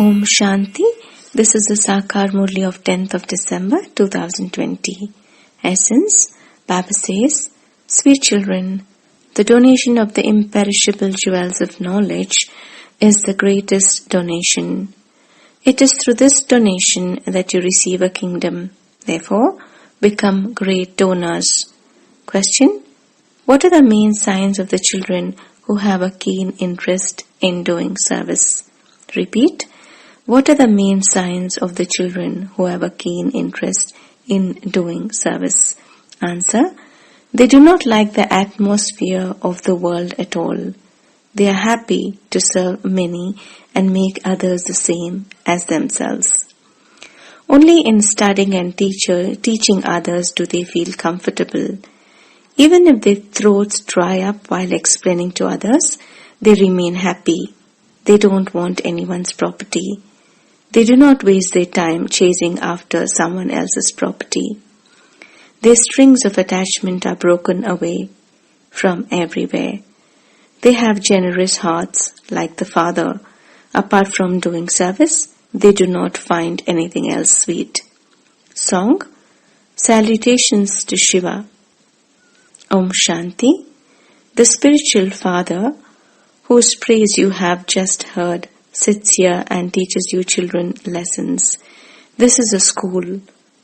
Om Shanti. This is the Saakaar Murali of 10th of December 2020. Essence, Baba says, Sweet children, the donation of the imperishable jewels of knowledge is the greatest donation. It is through this donation that you receive a kingdom. Therefore, become great donors. Question: what are the main signs of the children who have a keen interest in doing service? Repeat. What are the main signs of the children who have a keen interest in doing service? Answer: they do not like the atmosphere of the world at all. They are happy to serve many and make others the same as themselves. Only in studying and teaching others do they feel comfortable. Even if their throats dry up while explaining to others, they remain happy. They don't want anyone's property. They do not waste their time chasing after someone else's property. Their strings of attachment are broken away from everywhere. They have generous hearts like the Father. Apart from doing service, they do not find anything else sweet. Song: Salutations to Shiva. Om Shanti. The spiritual Father, whose praise you have just heard, sits here and teaches you children lessons. This is a school.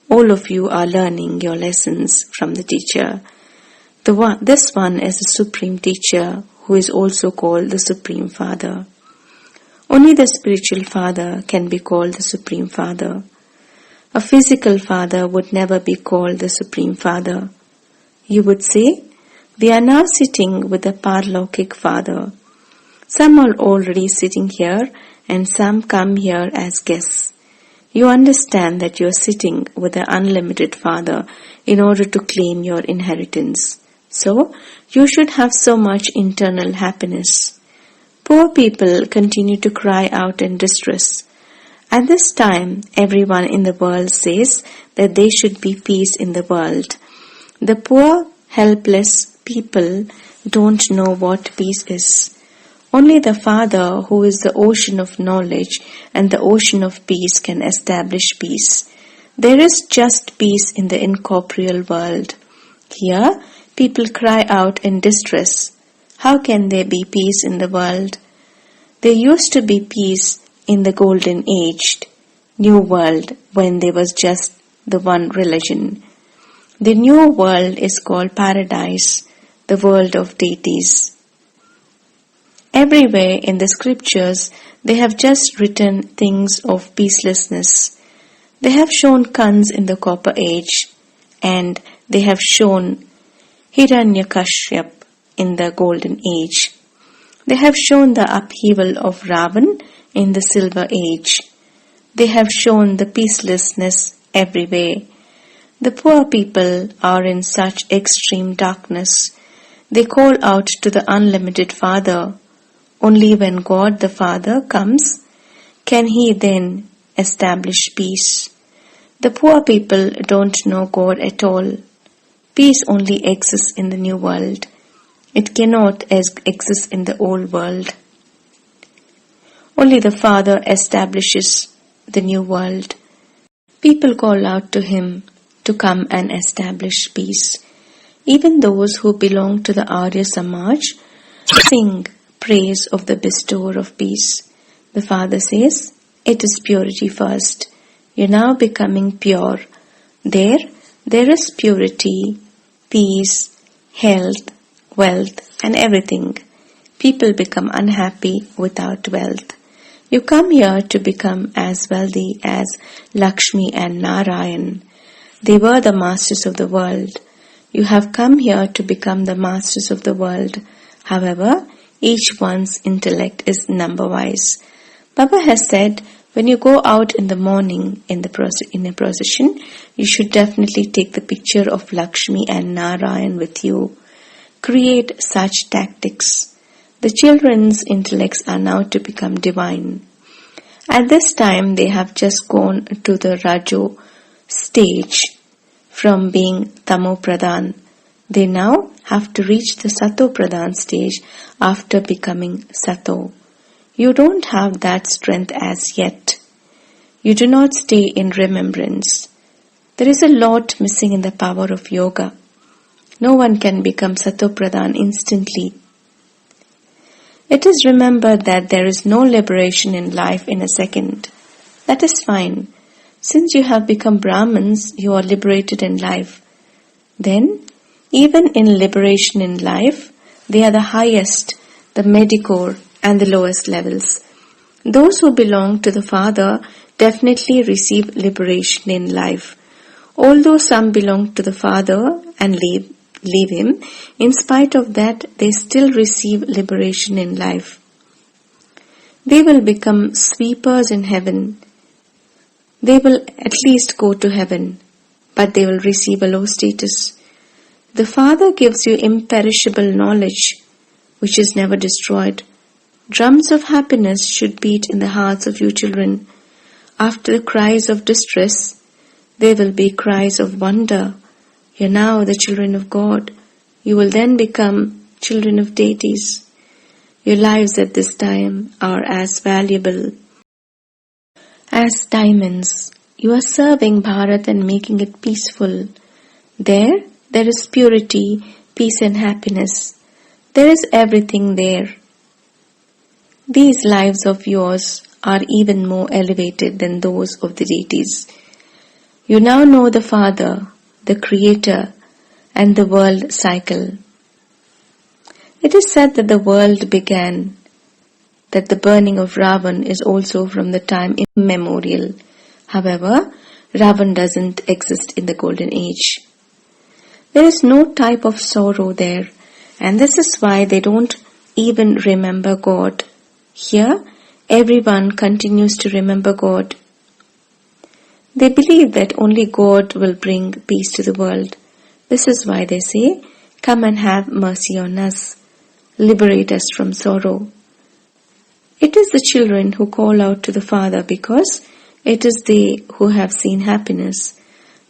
All of you are learning your lessons from the teacher. This one is the Supreme Teacher, who is also called the Supreme Father. Only the spiritual Father can be called the Supreme Father. A physical father would never be called the Supreme Father. You would say, we are now sitting with the Parlaukic Father. Some are already sitting here and some come here as guests. You understand that you are sitting with the unlimited Father in order to claim your inheritance. So, you should have so much internal happiness. Poor people continue to cry out in distress. At this time, everyone in the world says that there should be peace in the world. The poor, helpless people don't know what peace is. Only the Father, who is the ocean of knowledge and the ocean of peace, can establish peace. There is just peace in the incorporeal world. Here, people cry out in distress. How can there be peace in the world? There used to be peace in the golden aged new world when there was just the one religion. The new world is called paradise, the world of deities. Everywhere in the scriptures, they have just written things of peacelessness. They have shown Kans in the copper age, and they have shown Hiranyakashyap in the golden age. They have shown the upheaval of Ravan in the silver age. They have shown the peacelessness everywhere. The poor people are in such extreme darkness. They call out to the unlimited Father. Only when God the Father comes, can He then establish peace. The poor people don't know God at all. Peace only exists in the new world. It cannot exist in the old world. Only the Father establishes the new world. People call out to Him to come and establish peace. Even those who belong to the Arya Samaj sing praise of the bestower of peace. The Father says, it is purity first. You're now becoming pure. There is purity, peace, health, wealth, and everything. People become unhappy without wealth. You come here to become as wealthy as Lakshmi and Narayan. They were the masters of the world. You have come here to become the masters of the world. However, each one's intellect is number-wise. Baba has said, when you go out in the morning in a procession, you should definitely take the picture of Lakshmi and Narayan with you. Create such tactics. The children's intellects are now to become divine. At this time, they have just gone to the Rajo stage from being Tamo Pradhan. They now have to reach the Sato Pradhan stage after becoming Sato. You don't have that strength as yet. You do not stay in remembrance. There is a lot missing in the power of yoga. No one can become Satopradhan instantly. It is remembered that there is no liberation in life in a second. That is fine. Since you have become Brahmins, you are liberated in life. Then, even in liberation in life, they are the highest, the medicore, and the lowest levels. Those who belong to the Father definitely receive liberation in life. Although some belong to the Father and leave Him, in spite of that, they still receive liberation in life. They will become sweepers in heaven. They will at least go to heaven, but they will receive a low status. The Father gives you imperishable knowledge, which is never destroyed. Drums of happiness should beat in the hearts of you children. After the cries of distress, there will be cries of wonder. You are now the children of God. You will then become children of deities. Your lives at this time are as valuable as diamonds. You are serving Bharat and making it peaceful. There is purity, peace and happiness. There is everything there. These lives of yours are even more elevated than those of the deities. You now know the Father, the Creator, and the world cycle. It is said that the world began, that the burning of Ravan is also from the time immemorial. However, Ravan doesn't exist in the Golden Age. There is no type of sorrow there, and this is why they don't even remember God. Here, everyone continues to remember God. They believe that only God will bring peace to the world. This is why they say, "Come and have mercy on us. Liberate us from sorrow." It is the children who call out to the Father because it is they who have seen happiness.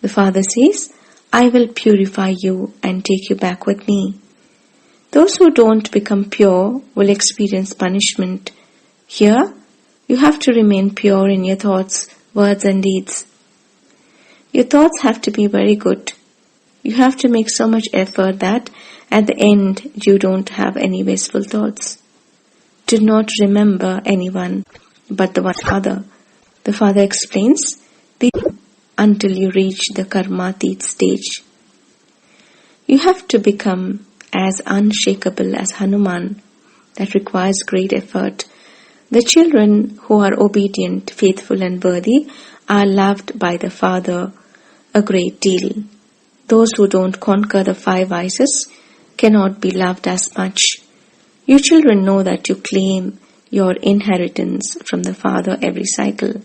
The Father says, "I will purify you and take you back with me." Those who don't become pure will experience punishment. Here, you have to remain pure in your thoughts, words and deeds. Your thoughts have to be very good. You have to make so much effort that at the end you don't have any wasteful thoughts. Do not remember anyone but the one Father. The Father explains, until you reach the karmatit stage. You have to become as unshakable as Hanuman. That requires great effort. The children who are obedient, faithful and worthy are loved by the Father a great deal. Those who don't conquer the 5 vices cannot be loved as much. You children know that you claim your inheritance from the Father every cycle,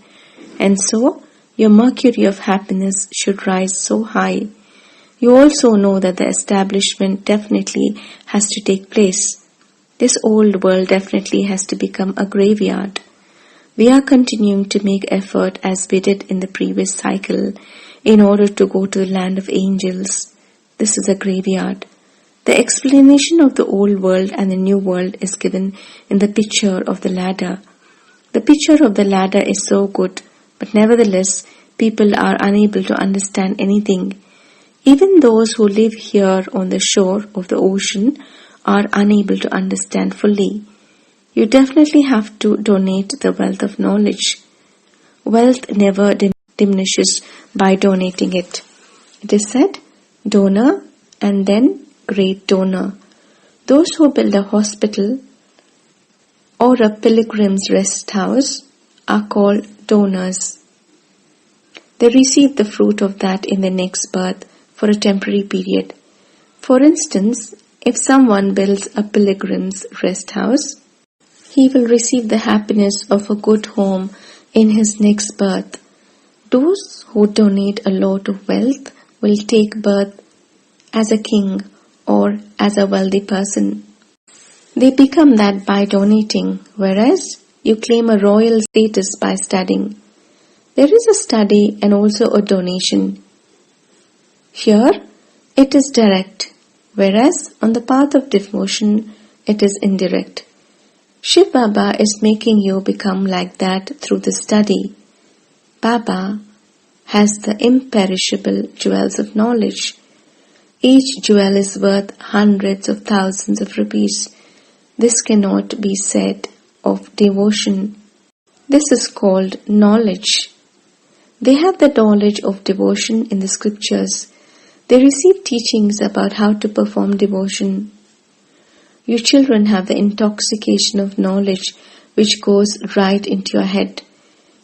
and so your mercury of happiness should rise so high. You also know that the establishment definitely has to take place. This old world definitely has to become a graveyard. We are continuing to make effort as we did in the previous cycle in order to go to the land of angels. This is a graveyard. The explanation of the old world and the new world is given in the picture of the ladder. The picture of the ladder is so good, but nevertheless, people are unable to understand anything. Even those who live here on the shore of the ocean are unable to understand fully. You definitely have to donate the wealth of knowledge. Wealth never diminishes by donating it. It is said, donor and then great donor. Those who build a hospital or a pilgrim's rest house are called donors. They receive the fruit of that in the next birth for a temporary period. For instance, if someone builds a pilgrim's rest house, he will receive the happiness of a good home in his next birth. Those who donate a lot of wealth will take birth as a king or as a wealthy person. They become that by donating, whereas you claim a royal status by studying. There is a study and also a donation. Here, it is direct, whereas on the path of devotion, it is indirect. Shiv Baba is making you become like that through the study. Baba has the imperishable jewels of knowledge. Each jewel is worth hundreds of thousands of rupees. This cannot be said of devotion. This is called knowledge. They have the knowledge of devotion in the scriptures. They receive teachings about how to perform devotion. You children have the intoxication of knowledge which goes right into your head.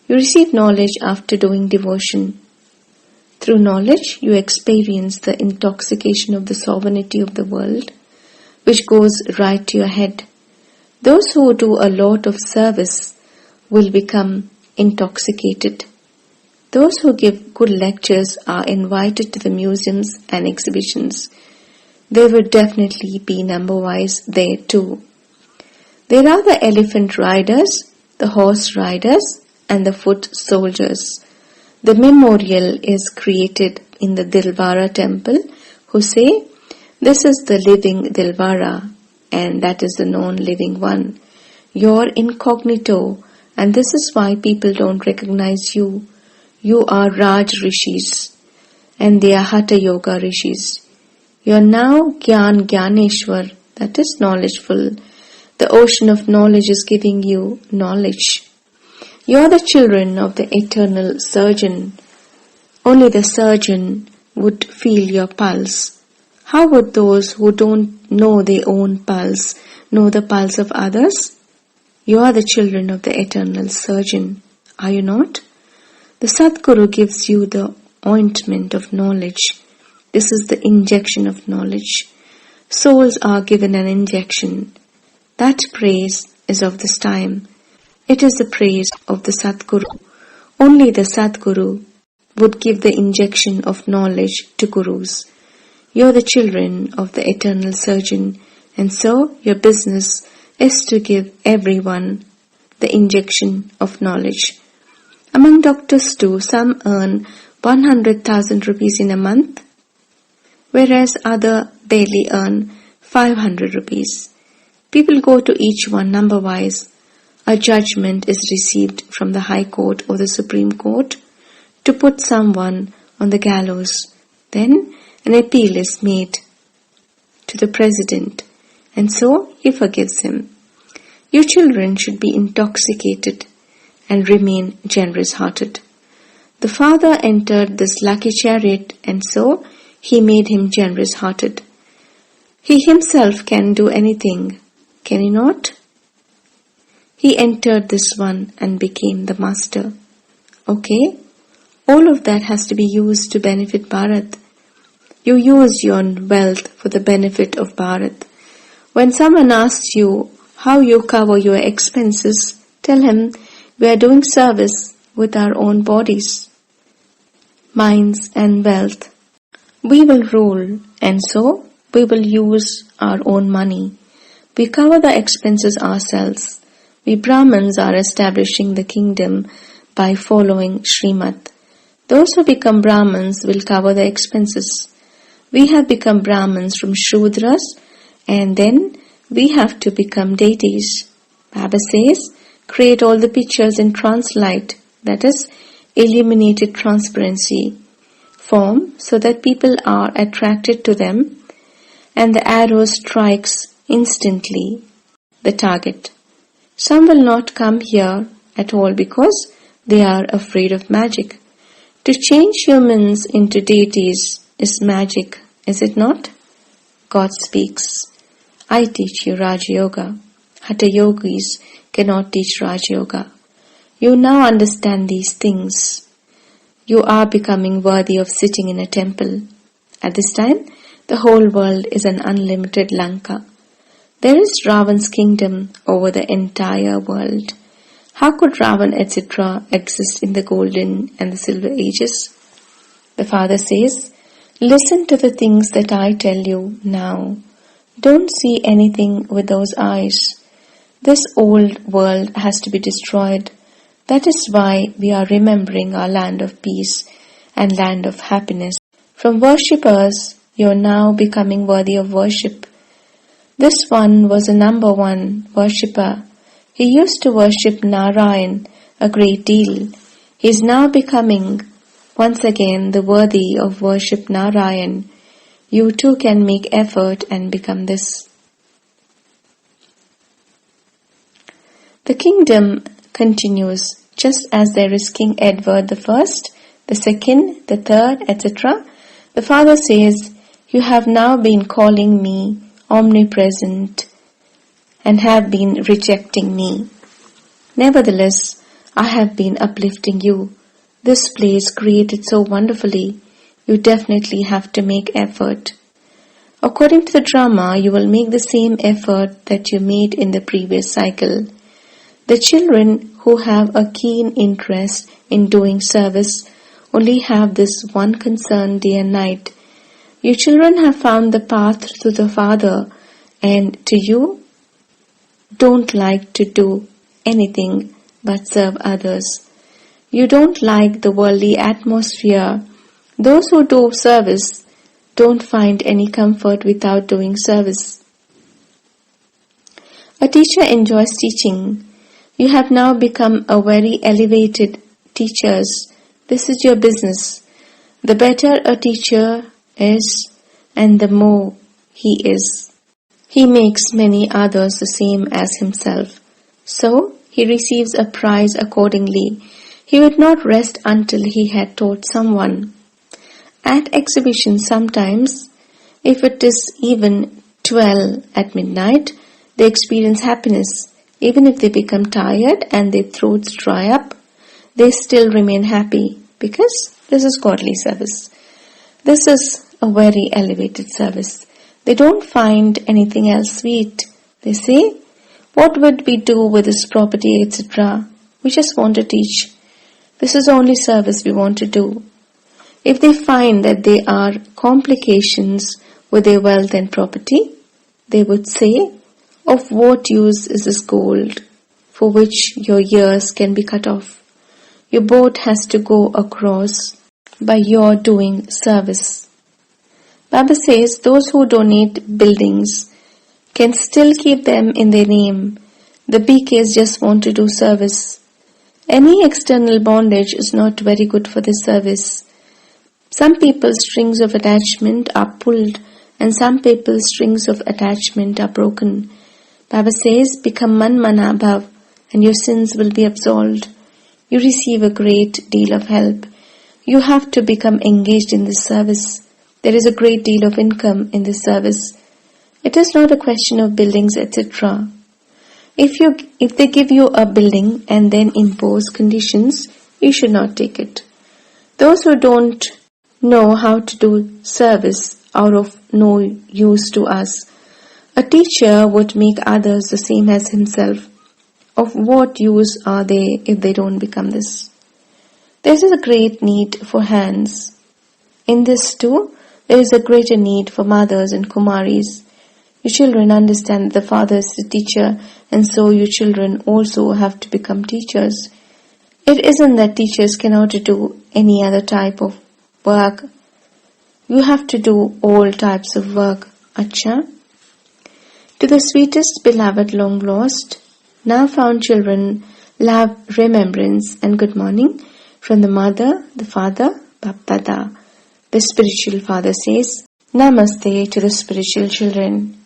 You receive knowledge after doing devotion. Through knowledge, you experience the intoxication of the sovereignty of the world, which goes right to your head. Those who do a lot of service will become intoxicated. Those who give good lectures are invited to the museums and exhibitions. They will definitely be number-wise there too. There are the elephant riders, the horse riders, and the foot soldiers. The memorial is created in the Dilwara temple, who say, "This is the living Dilwara, and that is the non-living one. You're incognito, and this is why people don't recognize you. You are Raj Rishis, and they are Hatha Yoga Rishis. You are now Gyan Gyaneshwar, that is knowledgeful. The ocean of knowledge is giving you knowledge. You are the children of the eternal surgeon. Only the surgeon would feel your pulse. How would those who don't know their own pulse know the pulse of others? You are the children of the eternal surgeon, are you not? The Sadguru gives you the ointment of knowledge. This is the injection of knowledge. Souls are given an injection. That praise is of this time. It is the praise of the Sadguru. Only the Sadguru would give the injection of knowledge to Gurus. You are the children of the eternal surgeon, and so your business is to give everyone the injection of knowledge. Among doctors too, some earn 100,000 rupees in a month, whereas others barely earn 500 rupees. People go to each one number-wise. A judgment is received from the High Court or the Supreme Court to put someone on the gallows. Then an appeal is made to the President, and so he forgives him. You children should be intoxicated and remain generous-hearted. The father entered this lucky chariot, and so he made him generous-hearted. He himself can do anything, can he not? He entered this one and became the master. Okay? All of that has to be used to benefit Bharat. You use your wealth for the benefit of Bharat. When someone asks you how you cover your expenses, tell him we are doing service with our own bodies, minds and wealth. We will rule, and so we will use our own money. We cover the expenses ourselves. We Brahmins are establishing the kingdom by following Srimad. Those who become Brahmins will cover the expenses. We have become Brahmins from Shudras, and then we have to become deities. Baba says, create all the pictures in translight, that is, illuminated transparency form, so that people are attracted to them, and the arrow strikes instantly the target. Some will not come here at all because they are afraid of magic. To change humans into deities is magic, is it not? God speaks. I teach you Raja Yoga. Hatha Yogis cannot teach Raja Yoga. You now understand these things. You are becoming worthy of sitting in a temple. At this time, the whole world is an unlimited Lanka. There is Ravan's kingdom over the entire world. How could Ravan, etc. exist in the golden and the silver ages? The father says, listen to the things that I tell you now. Don't see anything with those eyes. This old world has to be destroyed. That is why we are remembering our land of peace and land of happiness. From worshippers, you are now becoming worthy of worship. This one was a number one worshipper. He used to worship Narayan a great deal. He is now becoming once again the worthy of worship Narayan. You too can make effort and become this. The kingdom continues just as there is King Edward the First, the second, the third, etc. The Father says, "You have now been calling me omnipresent and have been rejecting me. Nevertheless, I have been uplifting you. This place created so wonderfully, you definitely have to make effort. According to the drama, you will make the same effort that you made in the previous cycle. The children who have a keen interest in doing service only have this one concern day and night. You children have found the path to the Father, and to you don't like to do anything but serve others. You don't like the worldly atmosphere. Those who do service don't find any comfort without doing service. A teacher enjoys teaching. You have now become a very elevated teachers. This is your business. The better a teacher is, and the more he is, he makes many others the same as himself. So he receives a prize accordingly. He would not rest until he had taught someone. At exhibitions sometimes, if it is even 12 at midnight, they experience happiness. Even if they become tired and their throats dry up, they still remain happy because this is godly service. This is a very elevated service. They don't find anything else sweet. They say, "What would we do with this property, etc.? We just want to teach. This is the only service we want to do." If they find that there are complications with their wealth and property, they would say, "Of what use is this gold for which your ears can be cut off? Your boat has to go across by your doing service." Baba says those who donate buildings can still keep them in their name. The BKs just want to do service. Any external bondage is not very good for this service. Some people's strings of attachment are pulled and some people's strings of attachment are broken. Baba says, "Become Manmanabhav and your sins will be absolved." You receive a great deal of help. You have to become engaged in this service. There is a great deal of income in this service. It is not a question of buildings, etc. If they give you a building and then impose conditions, you should not take it. Those who don't know how to do service are of no use to us. A teacher would make others the same as himself. Of what use are they if they don't become this? There is a great need for hands. In this too, there is a greater need for mothers and Kumaris. You children understand that the Father is the teacher, and so you children also have to become teachers. It isn't that teachers cannot do any other type of work. You have to do all types of work. Acha? To the sweetest beloved long lost, now found children, love, remembrance and good morning from the mother, the father, Bapdada. The spiritual father says, Namaste to the spiritual children.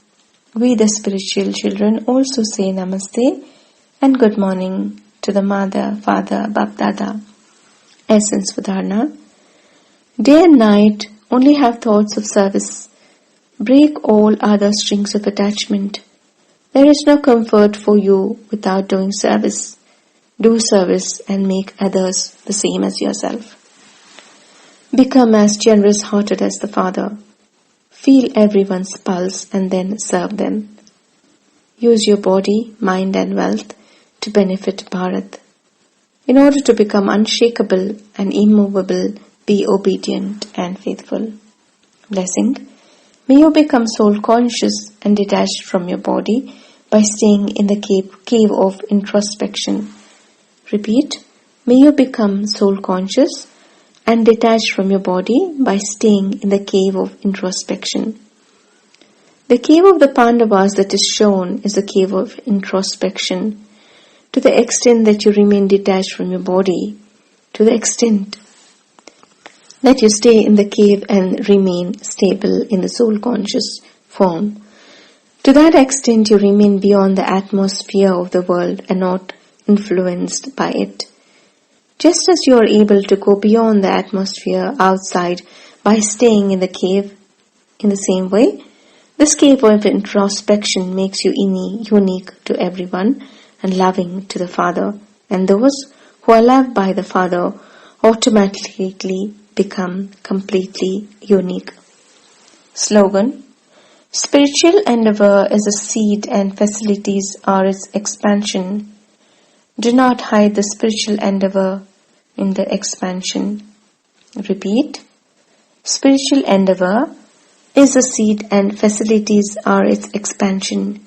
We the spiritual children also say Namaste and good morning to the mother, father, Bapdada. Essence for Dharana. Day and night only have thoughts of service. Break all other strings of attachment. There is no comfort for you without doing service. Do service and make others the same as yourself. Become as generous-hearted as the Father. Feel everyone's pulse and then serve them. Use your body, mind and wealth to benefit Bharat. In order to become unshakable and immovable, be obedient and faithful. Blessing. May you become soul-conscious and detached from your body by staying in the cave of introspection. Repeat. May you become soul-conscious and detached from your body by staying in the cave of introspection. The cave of the Pandavas that is shown is a cave of introspection. to the extent that you remain detached from your body, to the extent that you stay in the cave and remain stable in the soul conscious form, to that extent you remain beyond the atmosphere of the world and not influenced by it. Just as you are able to go beyond the atmosphere outside by staying in the cave, in the same way, this cave of introspection makes you unique to everyone and loving to the Father, and those who are loved by the Father automatically become completely unique. Slogan: Spiritual endeavor is a seed and facilities are its expansion. Do not hide the spiritual endeavor in the expansion. Repeat. Spiritual endeavor is a seed and facilities are its expansion.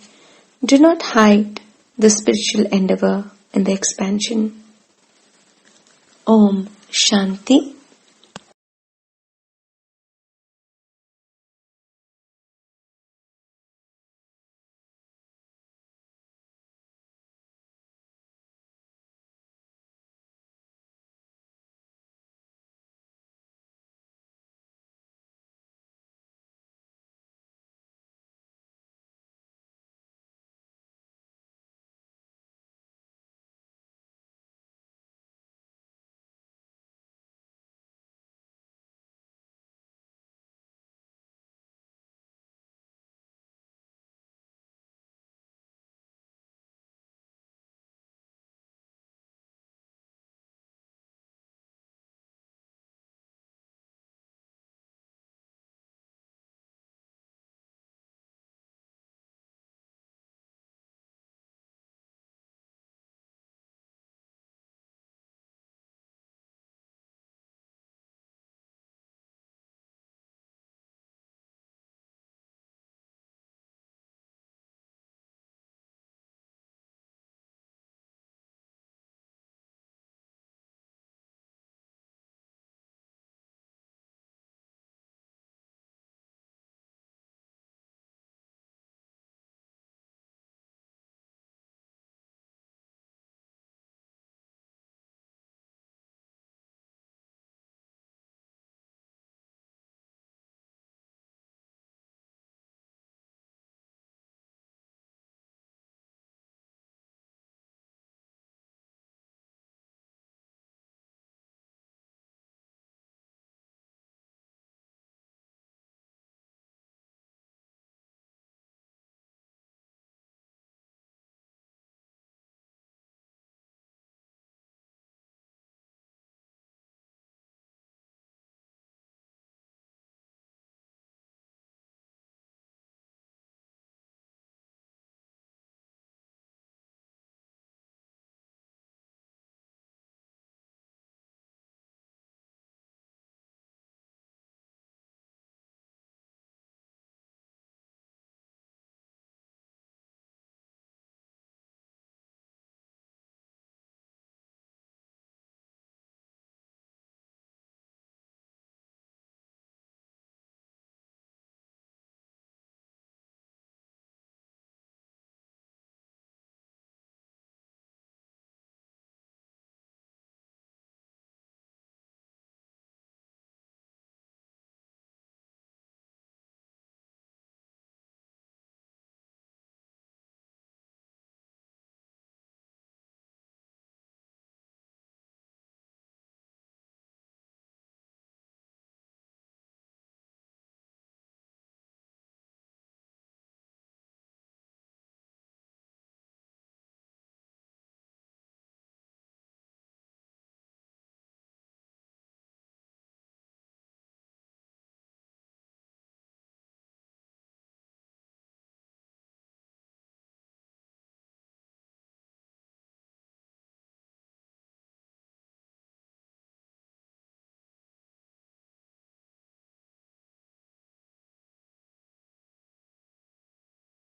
Do not hide the spiritual endeavor in the expansion. Om Shanti.